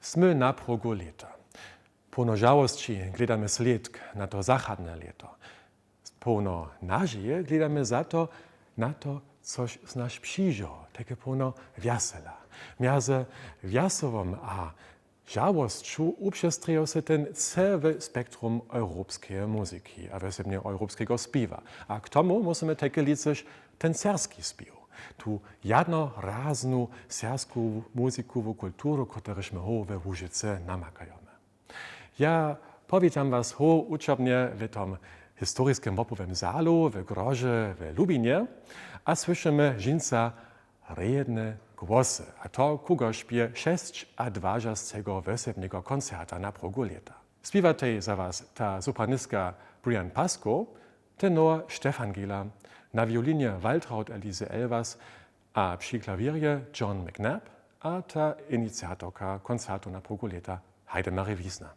Sme na progu leta. Puno žalosti gledamy sledk na to zachadne leto. Puno nažije gledamy za to na to, coś z nas przyjdzie, takie puno wiasela. Między wiasovom a żałostczą uprzestryje się ten cały spektrum europejskiej muzyki, a wesebnie europejskiego śpiewa. A k tomu musimy takie liczyć ten serski śpiew. Tu jednorazną serską muzykową kulturę, którąśmy we Łużyce namakajemy. Ja powitam was uczobnie w tym historycznym opowym zalu, w Grozie, w Lubinie, a słyszymy żinca redne głosy, a to kogo śpiewa 26. wesebnego koncerta na progu leta. Śpiewa tej za was ta sopranistka Brian Pascoe, tenor Stefan Gehler, na violinie Waltraud Elise Elvers, a przy klavierje John McNabb, a ta inicjatorka koncertu na progu leta Heidemarie Wiesner.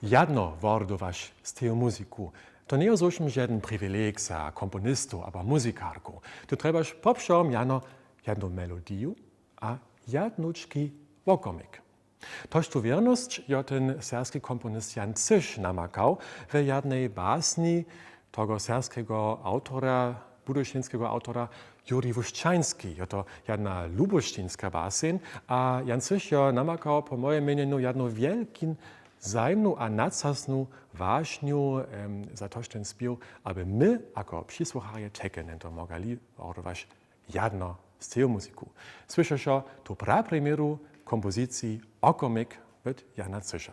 Jedno wordować z tej muzyku, to nie jest żaden privileg za komponistu, aber muzykarku. Tu trebaš popšom jedną melodię, a jednuczki wokomik. Toż tu wierność jo ten serski komponist Jan Cysz namakał w jednej basni tego serskiego autora, budyszynskiego autora Juri Wuszczański, je to jedna luboštinska basen, a Jan Sycho namakał po mojem mieniu jedną wielką zajemną a nadsasną vážňu za to, ten spiew, aby my, jako przysłuchacze, czekali to mogli odbywać jedno z tej muzyki. Słyszysz tu prapremieru kompozycji Okomik od Jana Sycha.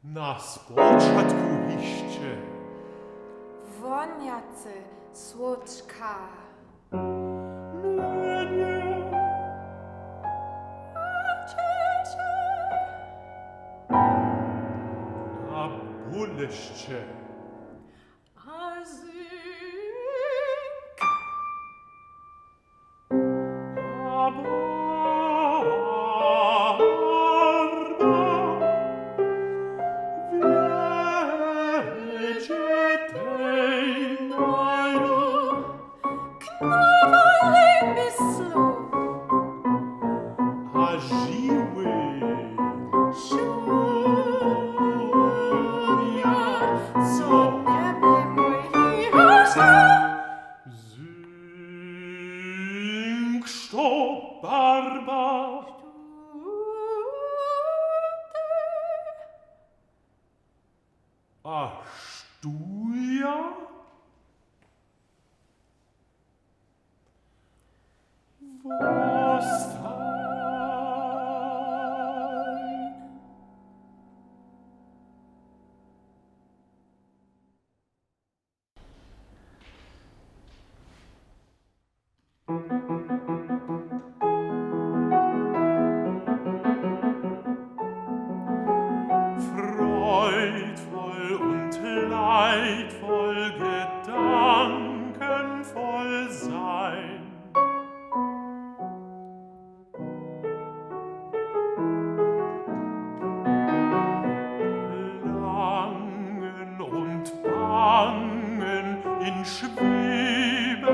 Na spočatku ještě Woniacy, słodka. mléně a bulešče A zink. a barba wiecie tej najlu Knowali myslu. a żyły Szuja, co co niebie moich Zink, što barba a štuja Vostajn. Freudvoll und leidvoll, gedankenvoll sein. Langen und bangen in schwebende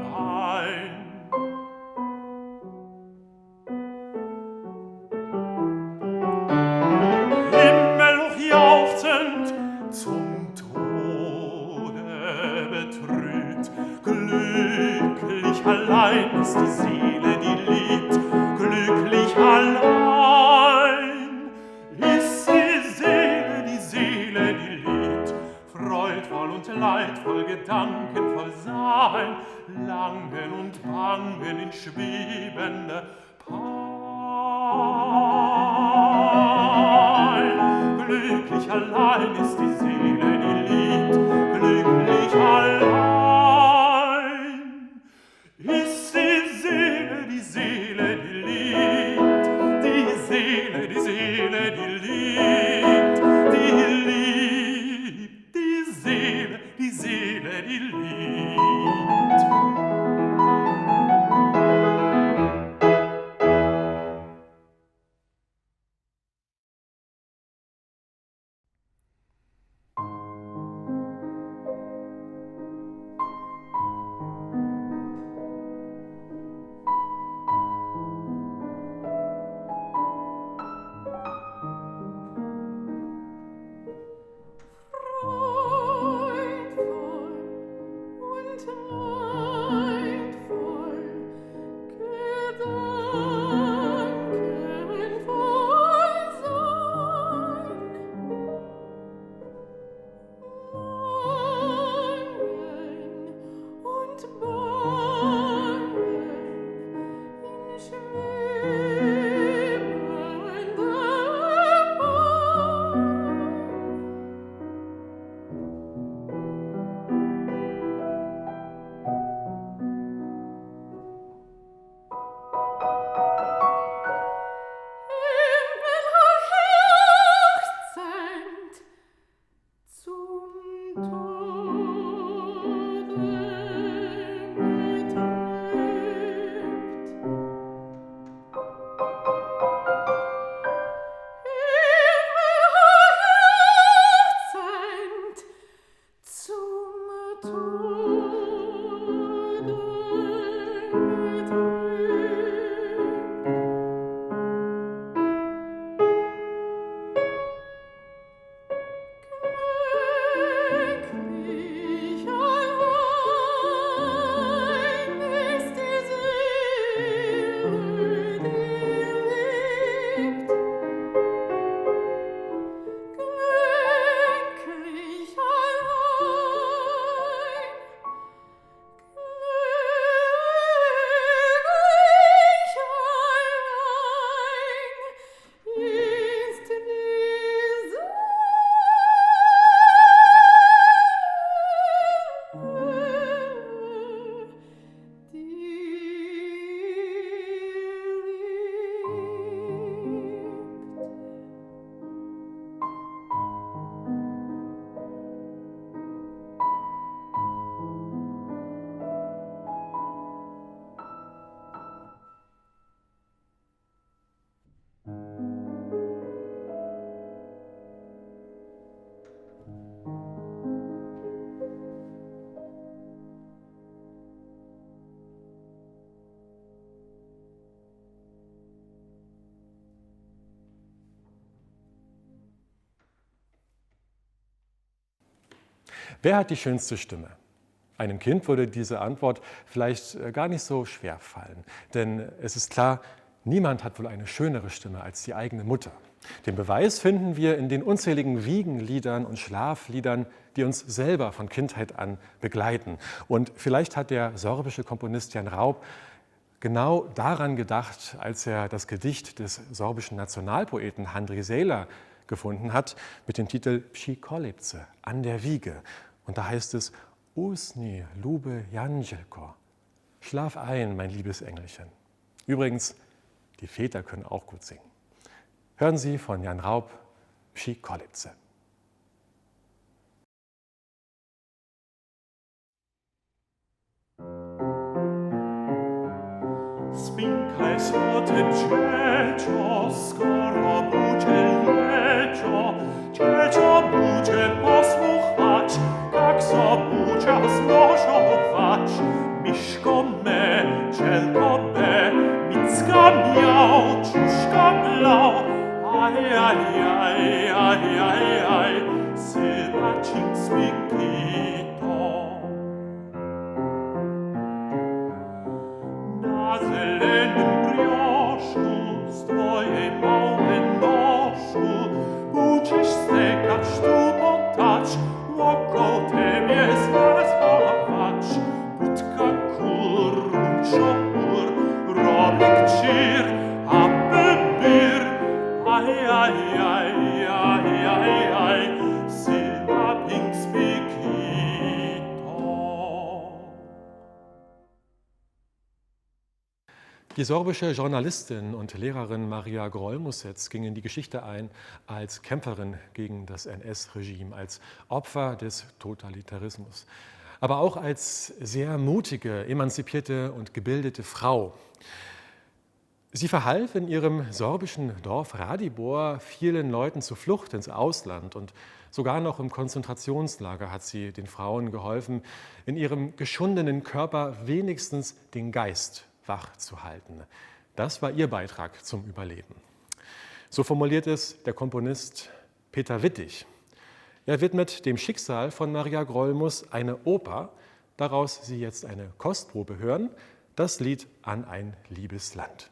Pein. Himmelhoch jauchzend, zum Tode betrübt. Glücklich allein ist die Seele, die liebt. Glücklich allein ist die Seele, die liebt. Freudvoll und leidvoll, gedankenvoll sein. Langen und bangen in schwebende Pein. Glücklich allein ist die Seele, die liebt. Glücklich allein ist die Seele, die liebt. Die Seele, die liebt. Die liebt. Die Seele, die liebt. Wer hat die schönste Stimme? Einem Kind würde diese Antwort vielleicht gar nicht so schwer fallen. Denn es ist klar, niemand hat wohl eine schönere Stimme als die eigene Mutter. Den Beweis finden wir in den unzähligen Wiegenliedern und Schlafliedern, die uns selber von Kindheit an begleiten. Und vielleicht hat der sorbische Komponist Jan Raub genau daran gedacht, als er das Gedicht des sorbischen Nationalpoeten Handri Sejla gefunden hat, mit dem Titel Psi Kolipce, an der Wiege. Und da heißt es: Usni, Lube Janjelko. Schlaf ein, mein liebes Engelchen. Übrigens, die Väter können auch gut singen. Hören Sie von Jan Raub Psi Kolipce. Spinka słote dziecko, skoro budzie lecio, dziecko budzie posłuchać, jak so budzia znożować. Miszko me, dzielko be, micka miał, ciuszka blau, aj, aj, aj, aj, aj, aj, syna cim spikito. Na zelenym brioszku, z twojej małej nożku, uczysz stekać, tupotać, łokotem je zwartować. Budka kur, unczor, robik cir, a bebir, aj, aj, aj, aj, aj, aj, syna pink spikito. Die sorbische Journalistin und Lehrerin Maria Grolmusec ging in die Geschichte ein als Kämpferin gegen das NS-Regime, als Opfer des Totalitarismus, aber auch als sehr mutige, emanzipierte und gebildete Frau. Sie verhalf in ihrem sorbischen Dorf Radibor vielen Leuten zur Flucht ins Ausland und sogar noch im Konzentrationslager hat sie den Frauen geholfen, in ihrem geschundenen Körper wenigstens den Geist wach zu halten. Das war ihr Beitrag zum Überleben. So formuliert es der Komponist Peter Wittig. Er widmet dem Schicksal von Maria Grolmus eine Oper, daraus Sie jetzt eine Kostprobe hören, das Lied An ein liebes Land.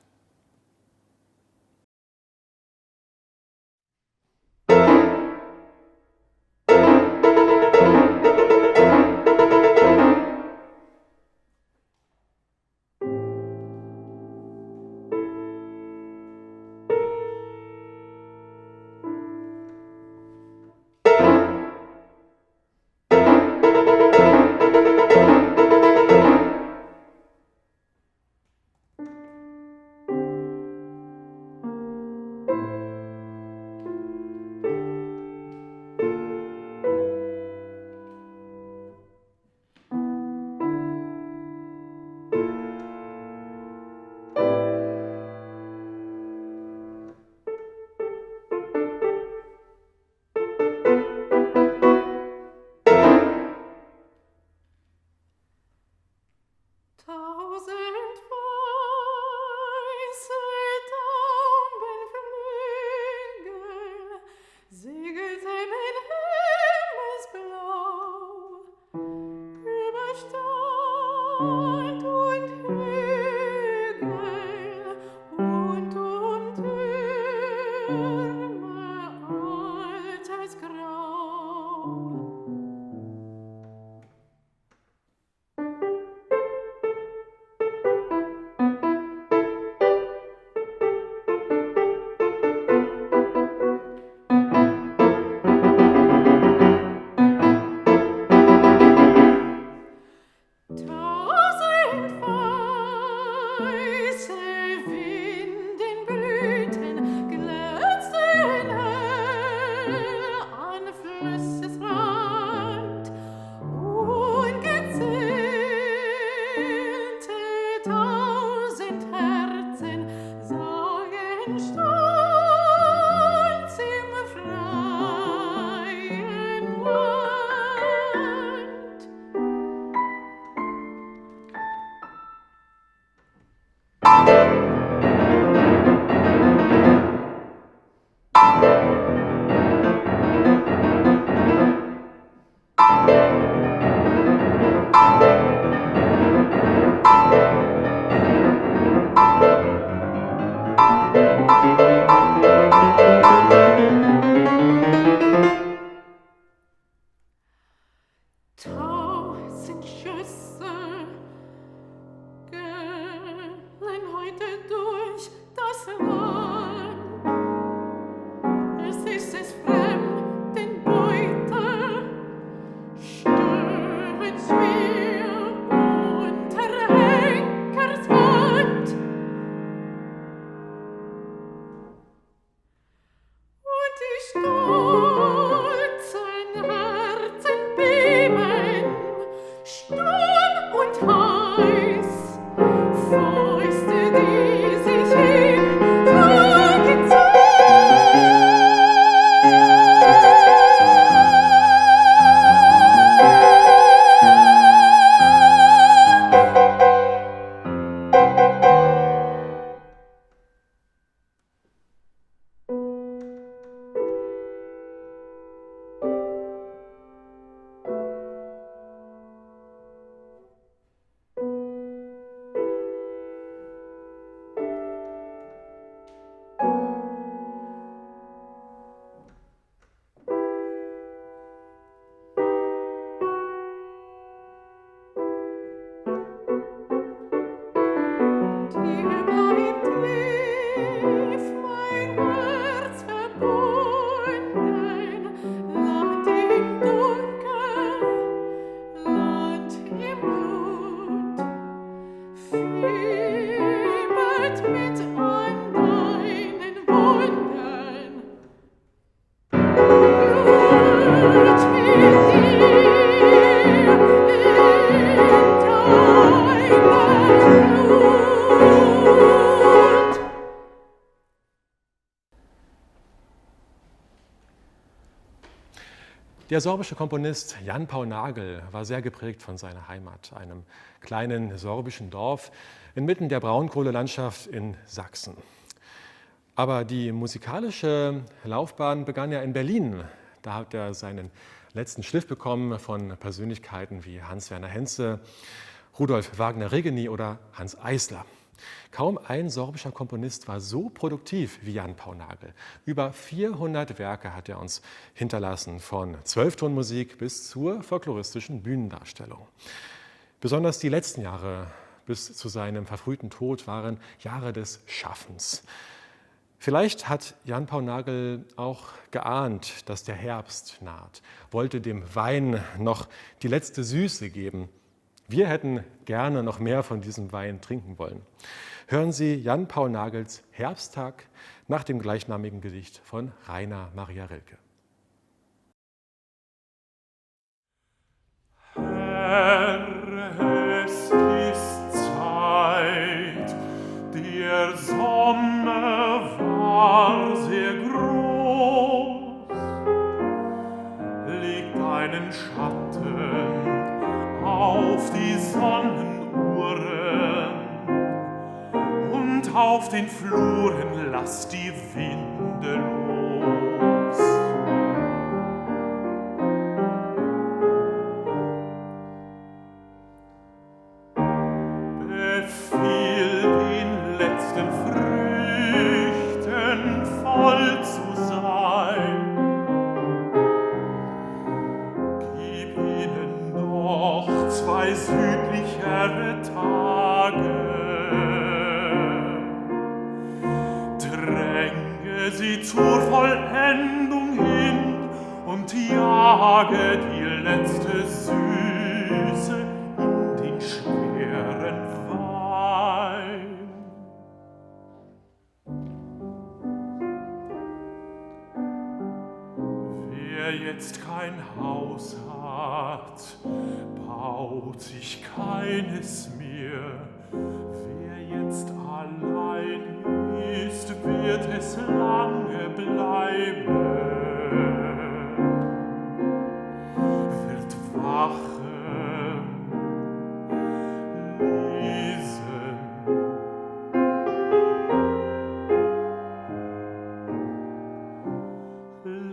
Der sorbische Komponist Jan Paul Nagel war sehr geprägt von seiner Heimat, einem kleinen sorbischen Dorf inmitten der Braunkohlelandschaft in Sachsen. Aber die musikalische Laufbahn begann ja in Berlin. Da hat er seinen letzten Schliff bekommen von Persönlichkeiten wie Hans-Werner Henze, Rudolf Wagner-Reggeny oder Hans Eisler. Kaum ein sorbischer Komponist war so produktiv wie Jan Paul Nagel. Über 400 Werke hat er uns hinterlassen, von Zwölftonmusik bis zur folkloristischen Bühnendarstellung. Besonders die letzten Jahre bis zu seinem verfrühten Tod waren Jahre des Schaffens. Vielleicht hat Jan Paul Nagel auch geahnt, dass der Herbst naht, wollte dem Wein noch die letzte Süße geben. Wir hätten gerne noch mehr von diesem Wein trinken wollen. Hören Sie Jan Paul Nagels Herbsttag nach dem gleichnamigen Gedicht von Rainer Maria Rilke. Herr, es ist Zeit, der Sommer war sehr groß, legt einen Schatten auf die Sonnenuhren und auf den Fluren lasst die Winde los. Befiehl den letzten Früchten voll zu sein, gib ihnen noch 2 südlichere Tage, dränge sie zur Vollendung hin und jage die letzte Süße in den schweren Wein. Wer jetzt kein Haus hat, baut sich keines mehr. Wer jetzt allein ist, wird es lange bleiben, wird wachen, lesen.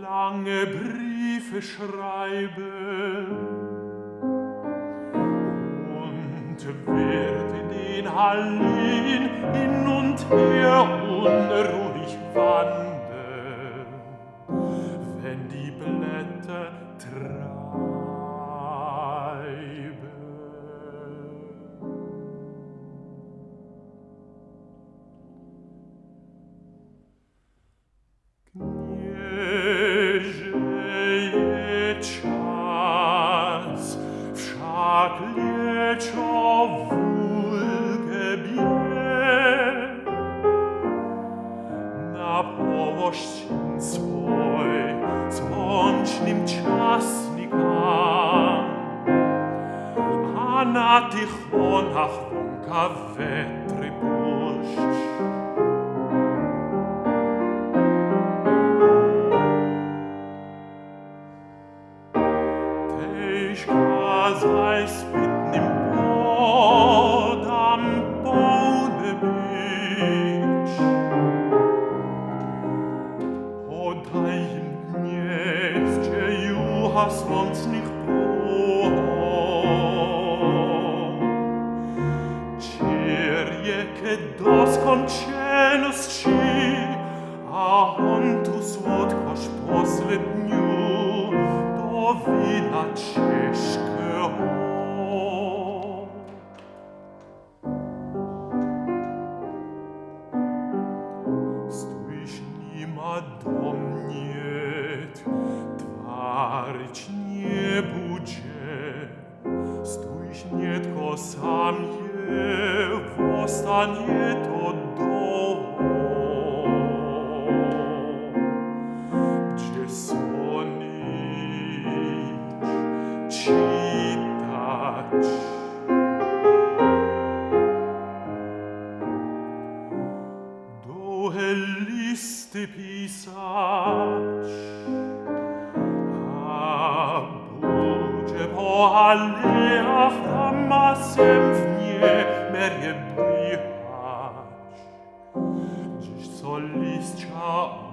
Lange Briefe schreiben und wird in den Hallen hin und her unruhig wandern, wenn die Blätter treiben. Na tihonach vonka vetri pušč. Teška zajspitnim podam polne bić. Podaj im gnjezđe juha slončnih che dosconcenus ci, a hontus vodkaš poslednju, do vina češke Stojiš njima domnjet, tvarić nje buđe, stojiš njetko sam Vostanje to dom, gdje sonić, čitač. Dohe liste pisač, a alea fama semfnie merje bujać, dziś co liścia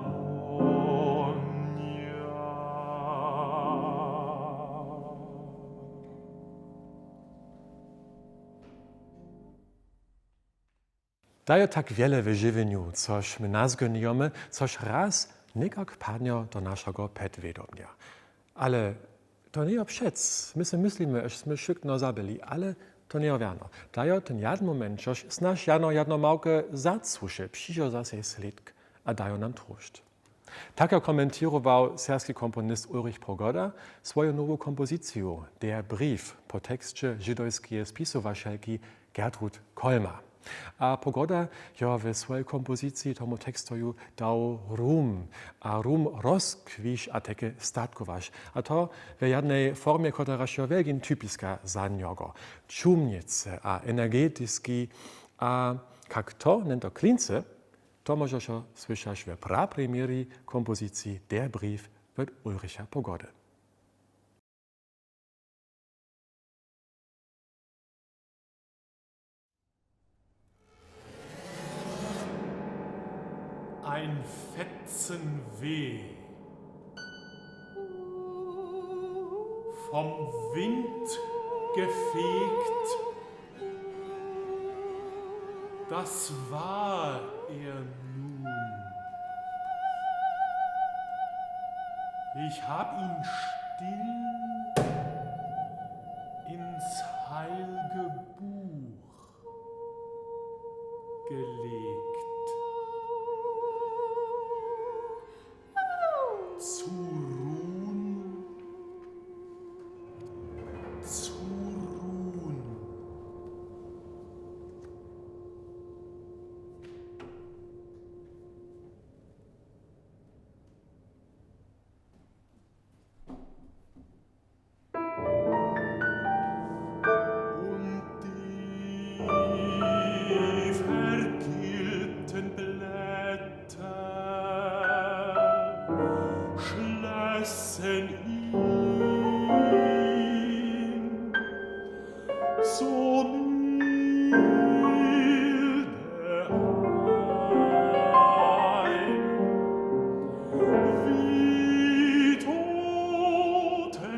Daje tak wiele w żywieniu, coś my nazgoniemy, coś raz nikak padnie do naszego podwiadomia. Ale to nie przec. My sobie myślimy, żeśmy szybko zabili, ale to nie wiano. Daje ten jeden moment, coś znasz jedno małkę zadsłyszy, przyjdzie zase slidk, a daje nam troszcz. Tak jak komentował serbski komponist Ulrich Pogoda swoją nową kompozycję, Der Brief, po tekście żydowskiej spisowatelki Gertrud Kolmar. A Pogoda ja w swojej kompozycji tomu tekstoju dał rum, a rum rozkwisz a takie statkować. A to w jednej formie, która się wielkim typiska za niego. Czumnice, a energetyski, a jak to, to klince, to może się słyszeć w prapremierii kompozycji Der Brief od Ulricha Pogody. ein Fetzen Weh, vom Wind gefegt, das war er nun. Ich hab ihn still ins heilge Buch gelegt. Zu ruhen, zu ruhen. Und die vergilbten Blätter schlössen ihn so milde ein, wie Totenhülle,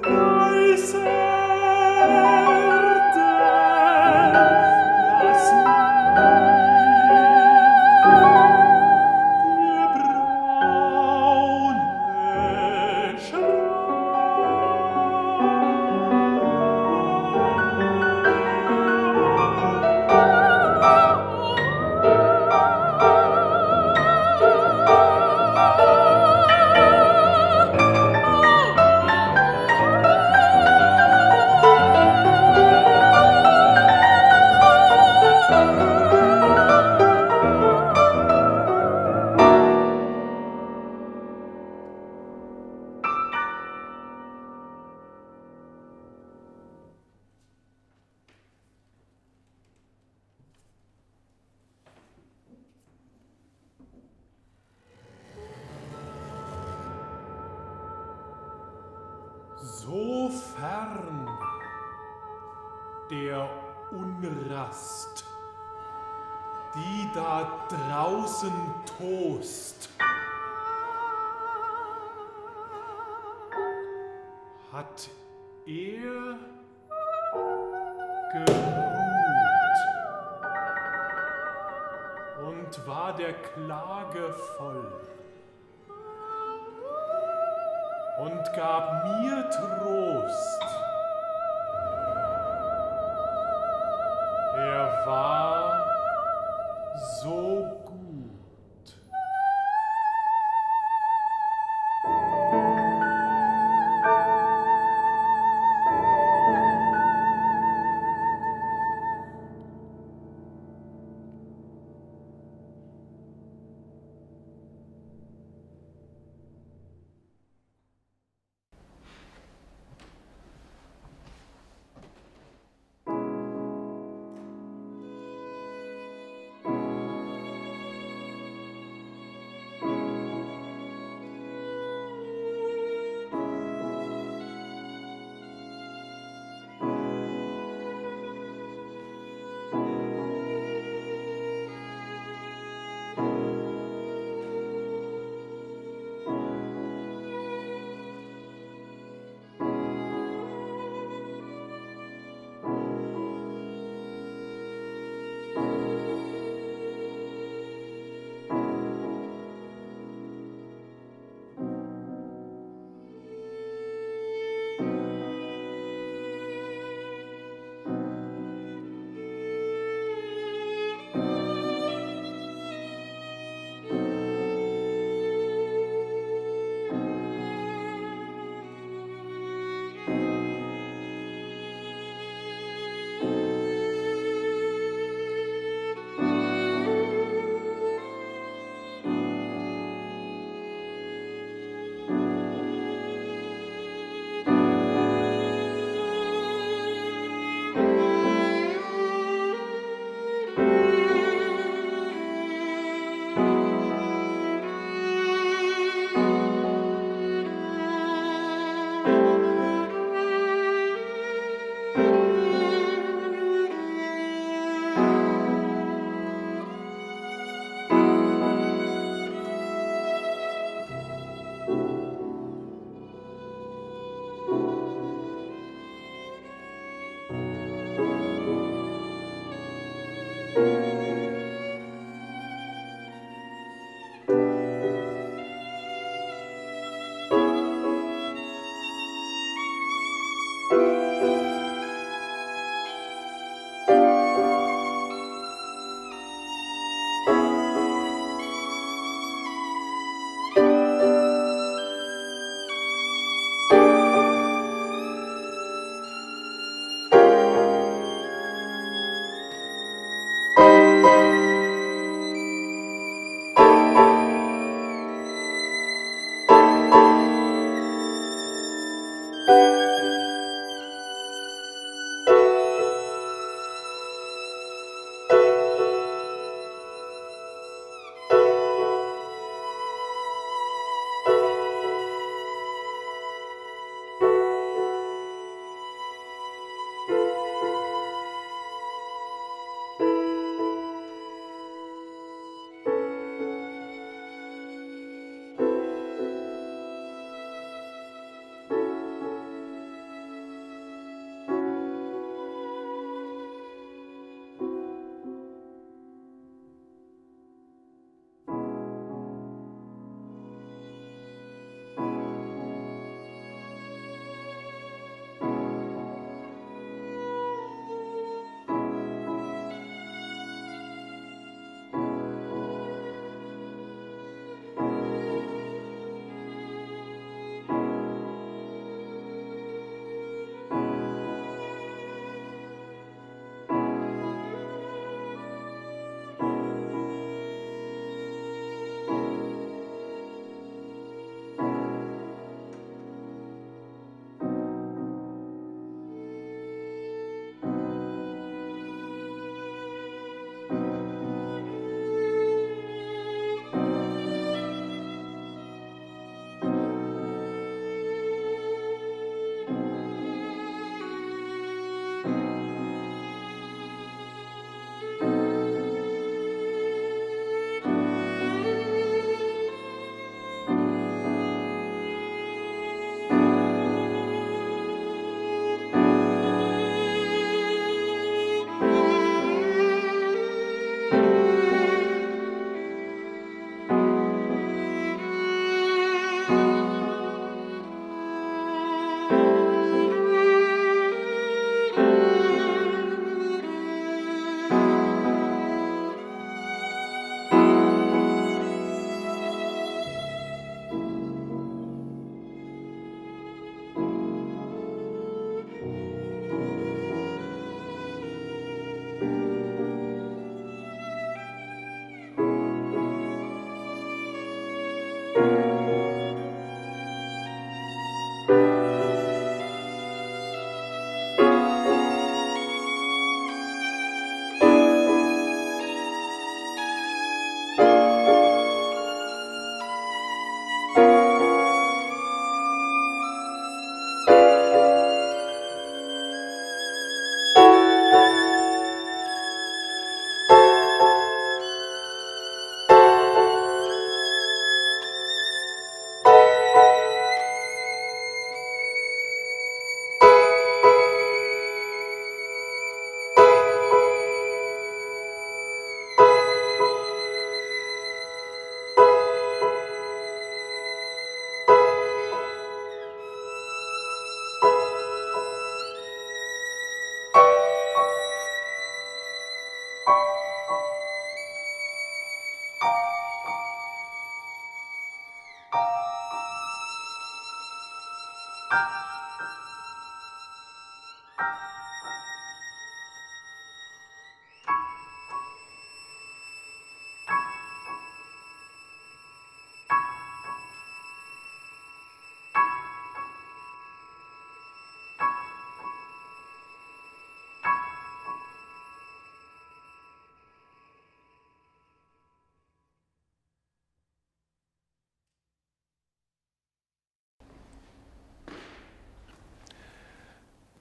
weiße Erde, Jasmin. So fern der Unrast, die da draußen tost, hat er geruht und war der Klage voll. Und gab mir Trost. Er war so gut.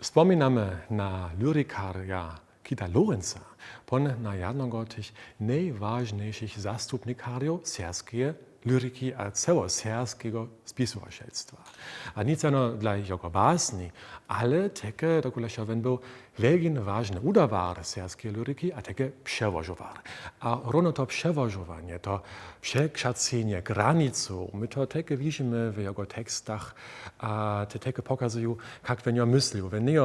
Spominamy na lyrikarja Kita Lorenza, pon na jednogotich najważniejszych zastupnikarjów serbskiej lyryki a celoserbskiego spisowateľstva. A nic ano dla jego básni, ale také dokuležoven był veľmi vážny udawar serbskiej lyryki a také przewożowar. A równo to przewożowanie, to przekształcenie granicu, my to také widzimy w jego tekstach, a te také pokazują, jak on myślił, on nie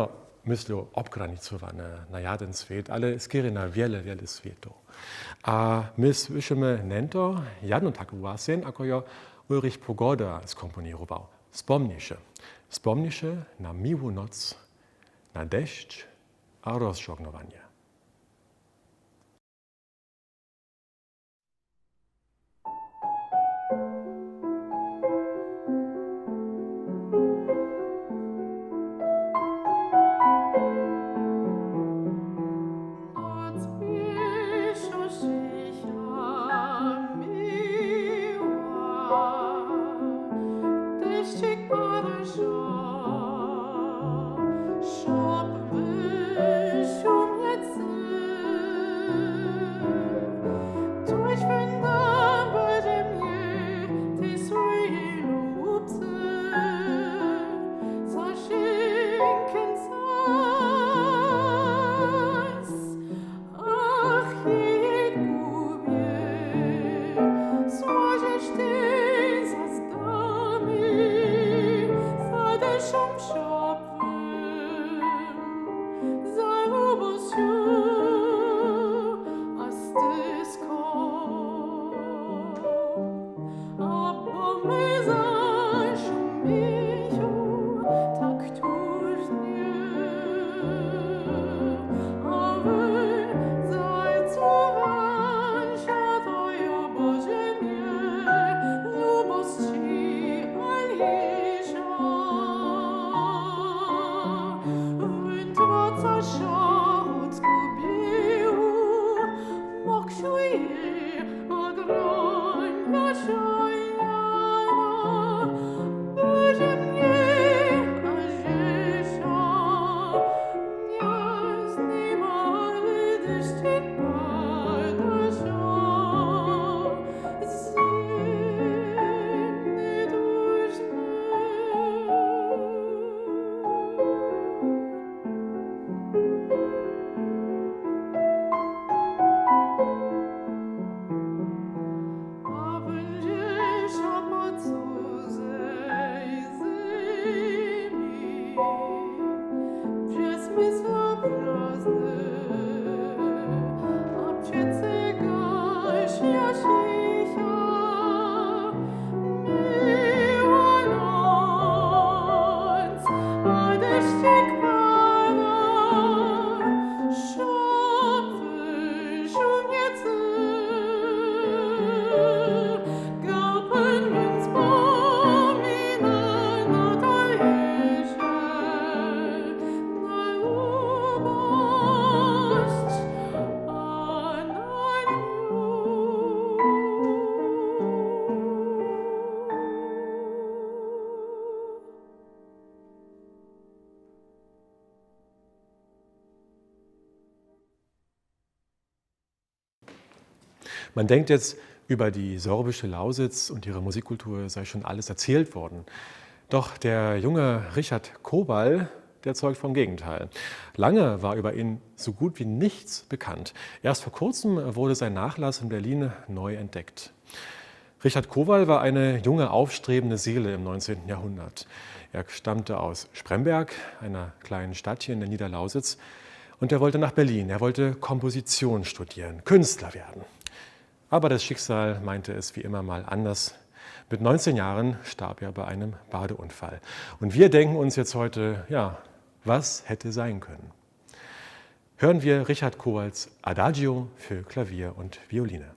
myślił obgranicowane na jeden świat, ale skiery na wiele światów. A my słyszymy nento jedną taką własę, jako jo Ulrich Pogoda skomponował. Wspomnisz na miłą noc, na deszcz a rozżognowanie. Man denkt jetzt, über die sorbische Lausitz und ihre Musikkultur sei schon alles erzählt worden. Doch der junge Richard Kowal, der zeugt vom Gegenteil. Lange war über ihn so gut wie nichts bekannt. Erst vor kurzem wurde sein Nachlass in Berlin neu entdeckt. Richard Kowal war eine junge, aufstrebende Seele im 19. Jahrhundert. Er stammte aus Spremberg, einer kleinen Stadt hier in der Niederlausitz, und er wollte nach Berlin. Er wollte Komposition studieren, Künstler werden. Aber das Schicksal meinte es wie immer mal anders. Mit 19 Jahren starb er bei einem Badeunfall. Und wir denken uns jetzt heute, ja, was hätte sein können? Hören wir Richard Kowals Adagio für Klavier und Violine.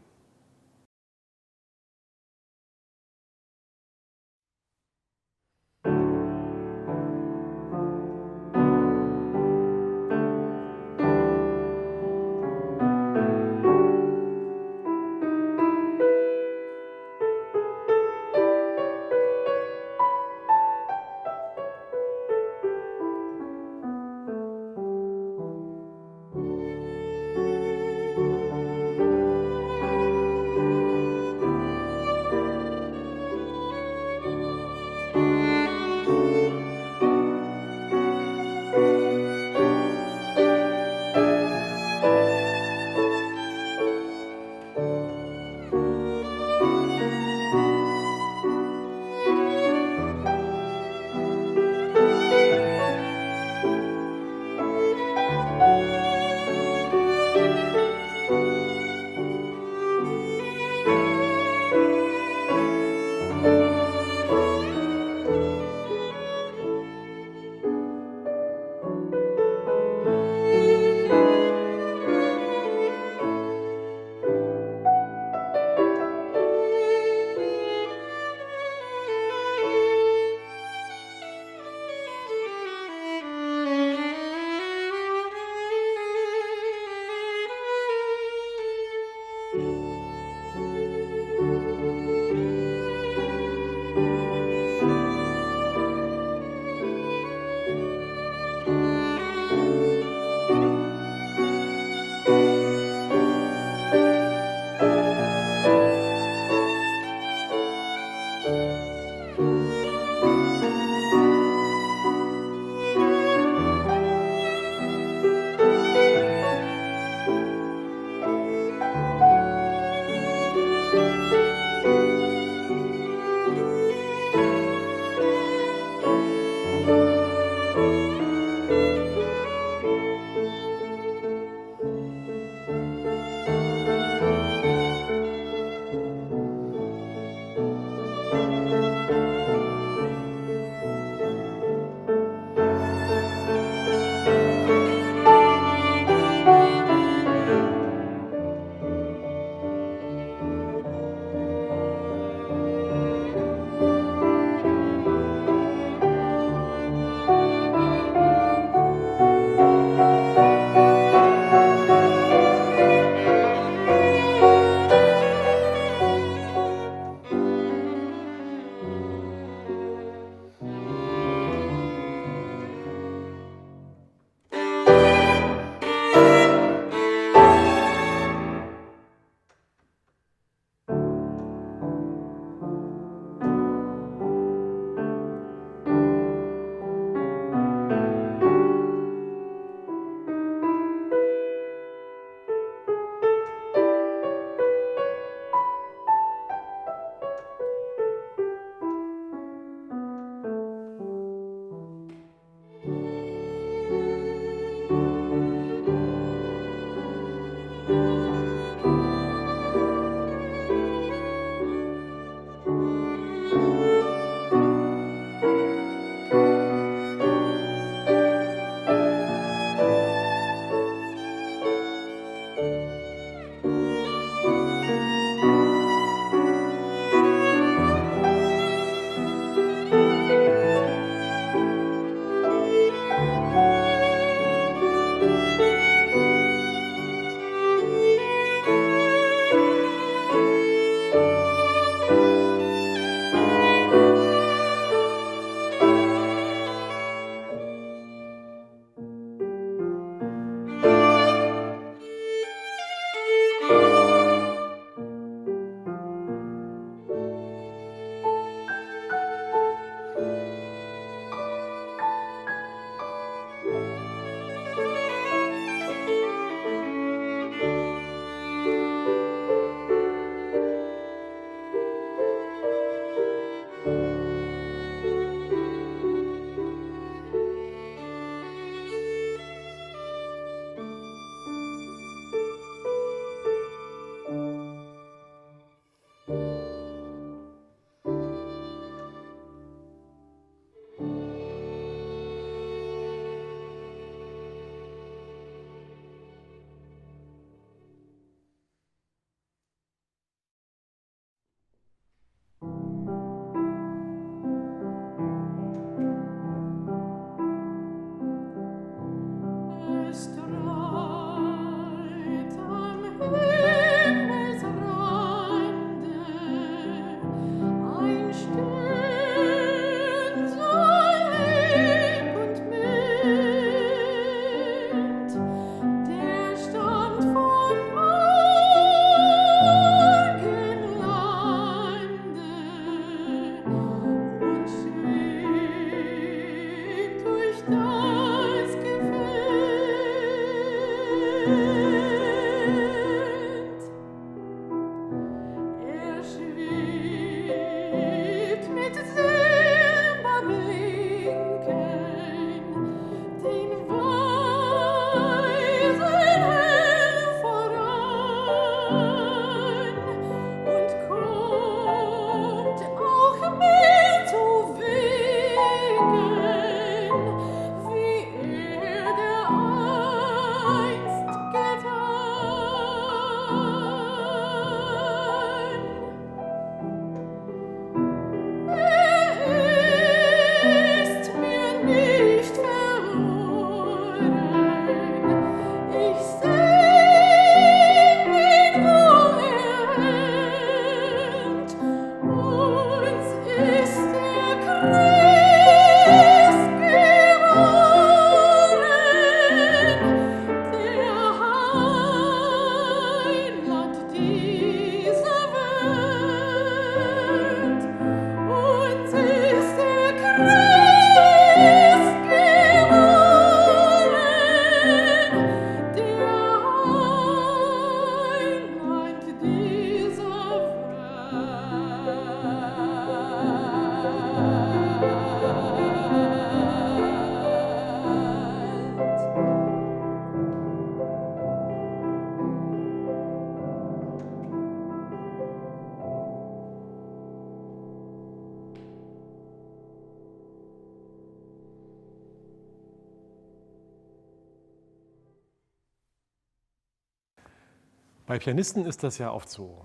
Bei Pianisten ist das ja oft so.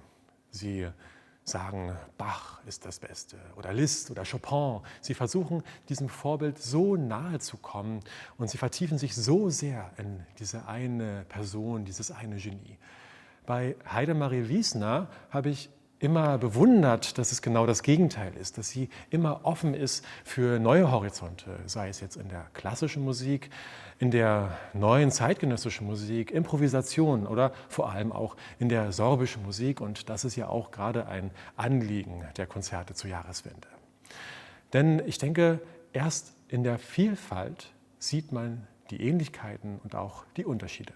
Sie sagen, Bach ist das Beste oder Liszt oder Chopin. Sie versuchen, diesem Vorbild so nahe zu kommen und sie vertiefen sich so sehr in diese eine Person, dieses eine Genie. Bei Heidemarie Wiesner habe ich immer bewundert, dass es genau das Gegenteil ist, dass sie immer offen ist für neue Horizonte, sei es jetzt in der klassischen Musik, in der neuen zeitgenössischen Musik, Improvisation oder vor allem auch in der sorbischen Musik. Und das ist ja auch gerade ein Anliegen der Konzerte zur Jahreswende. Denn ich denke, erst in der Vielfalt sieht man die Ähnlichkeiten und auch die Unterschiede.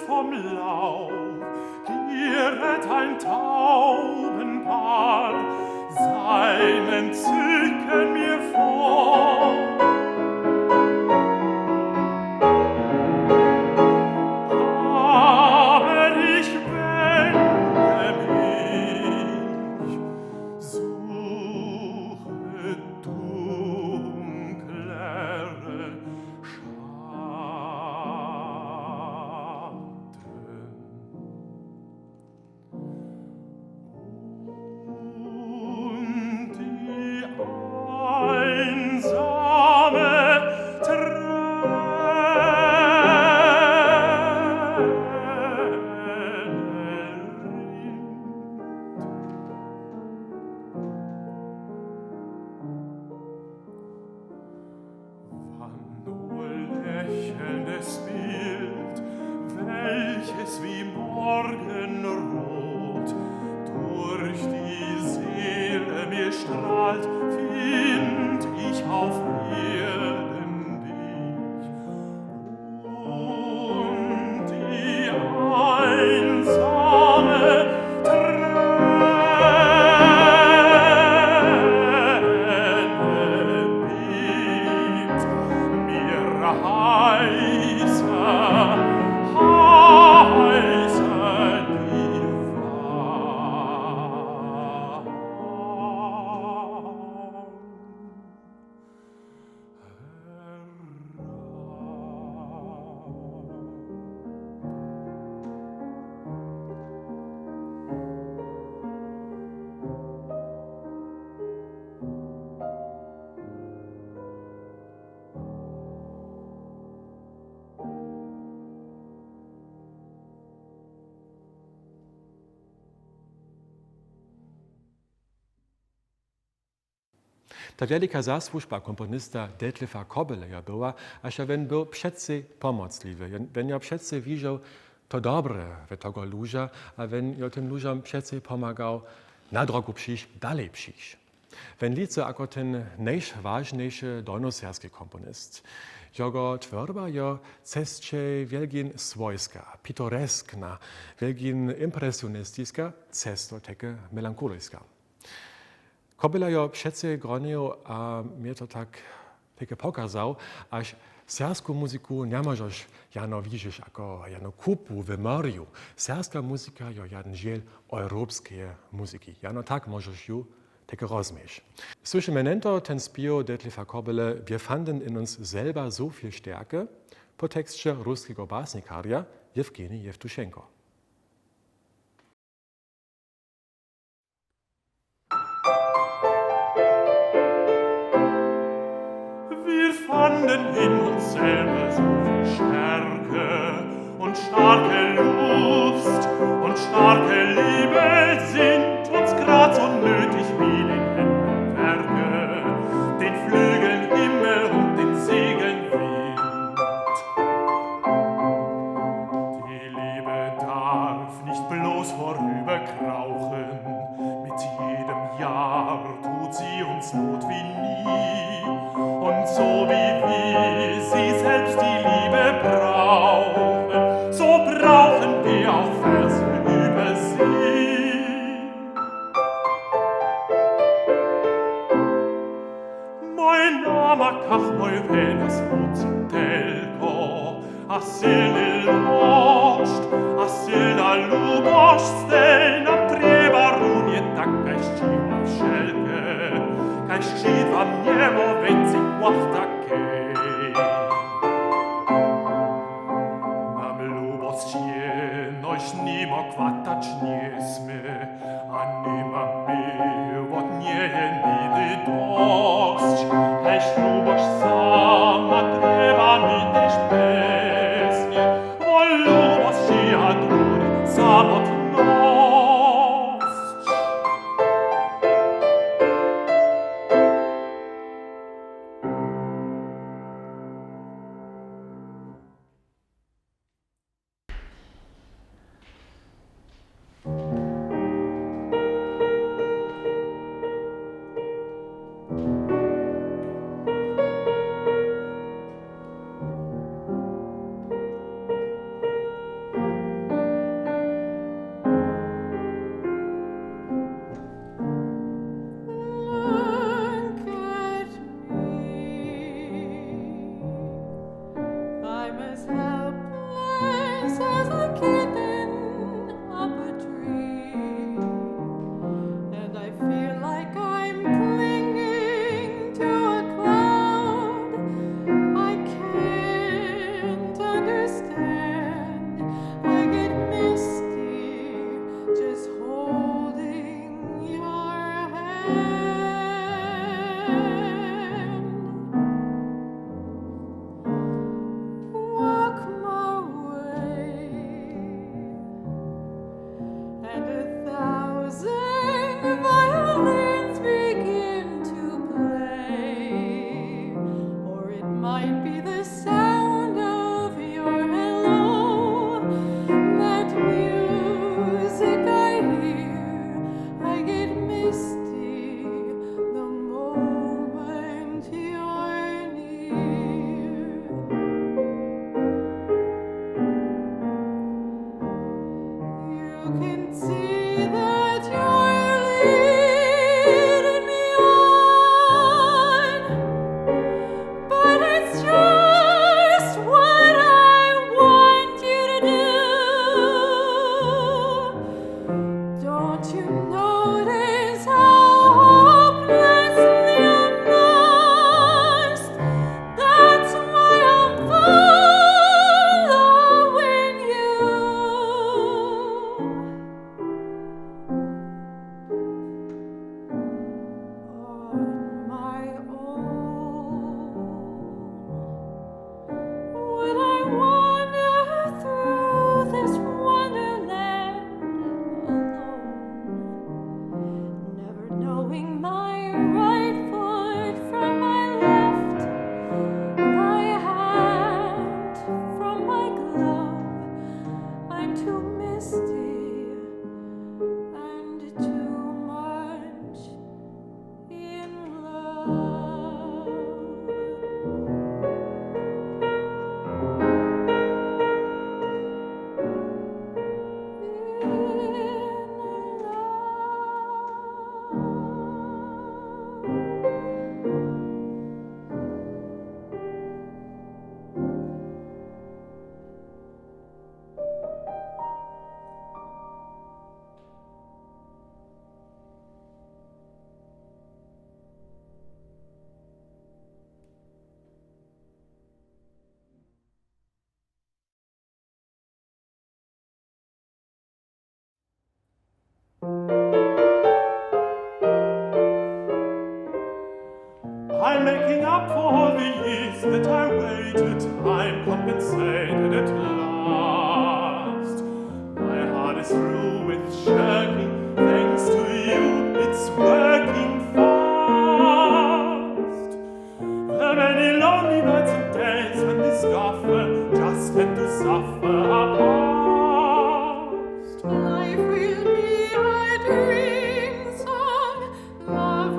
Vom Laub gieret ein Taubenpaar seinen Zücken mir vor. Aber ich wende mich, suche dunklere welches wie Morgenrot durch die Seele mir strahlt, find ich auf Erden dich. Und die einsame Träne bebt mir heißer Ta wielka zasłużba komponista Detlefa Kobeleja była, a że on był wszyscy pomocliwy, on ja wszyscy widział to dobre w tego ludzia, a on ja tym ludziom wszyscy pomagał na drogu przyjść, dalej przyjść. On liczy jako ten najważniejszy donosierski komponist. Jego tworba ja cescze wielgin swojska, pitoreskna, wielgin impresjonistiska, cesto takie melancholiska. Kobela jo wszyscy gronił, a mnie to tak pokazał, aż serską muzyku nie możesz jano widzieć jako jano kupu w morju. Serska muzyka jo jeden dziel europejskiej muzyki. Jano tak możesz ju tak rozumieć. Słyszymy nento ten spio Detlefa Kobele, wir fanden in uns selber so viel Stärke, po tekście ruskiego basnikaria Jewgeni Jewtuschenko. Wir fanden in uns selber so viel Stärke und starke Lust und starke Liebe sind uns grad so nötig wie aber tut sie uns Not wie nie. Und so wie wir sie selbst die Liebe brauchen, so brauchen wir auch Verse über sie. Mein Name kach moi venas Telko, Asile lost, asila lubost, den am trebarunie tak kaj ščit ma všelke, kaj ščit vam njemo veci kej. Nam lubost je nož nimo kvatač njesme, a nima mi vod nje nidi dost, kaj šluboš sama treba mi tež pesnje, vol lubost je druri samotnost. I'm making up for all the years that I waited, I'm compensated at last. My heart is through with shirking, thanks to you, it's working fast. The many lonely nights and days when this scuffer just had to suffer are past. Life will be a dream song, love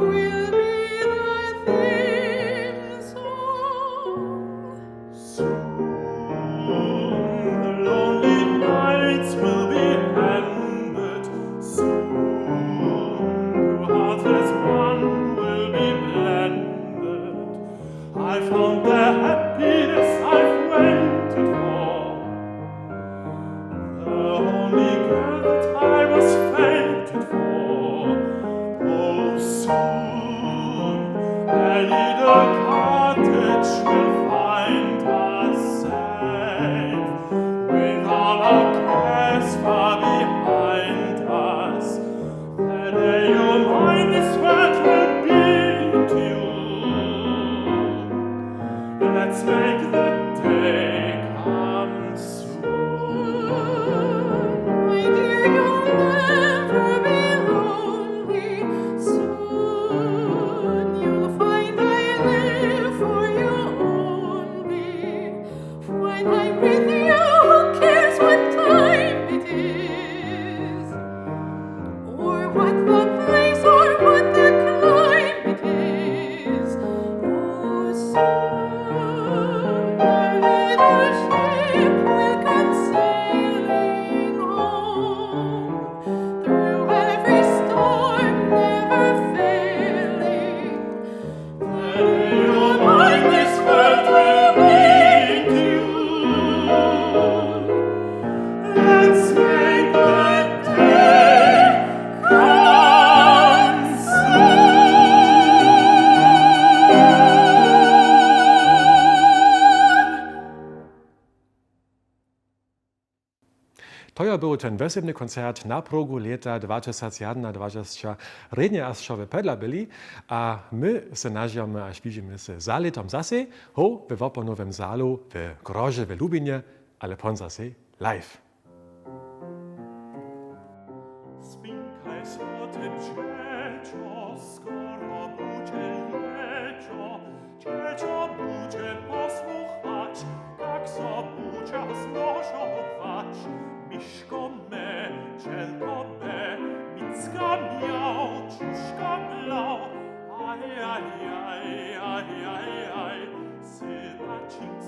their little cottage will find us safe, with all our cares far behind us. The day you mind this world will be tuned. Let's make the day come soon. My dear, you'll never be lonely. Soon you'll find I live for you only. When I'm with you, who cares what time it is, or what the place, or what the climate is? Oh, soon our little ship will come sailing home, through every storm never failing. Then you'll find this world will be tuned. Let's make the day come soon. To je był ten wesebny koncert na progu leta 2021-2022. Rednie aż šo pedla byli, a my se nažijemy, aż widzimy se za letom zase, we woponowym zalu w Groże w Lubinie, ale pon zase live. Spinkaj złote dziecię, skoro będzie lecio. Dziecię będzie posłuchać, jak so budzia znożować. Miszko me, cielko me, micka miał, ciuszka blau. Aj, aj, aj, aj, aj, aj, syna cink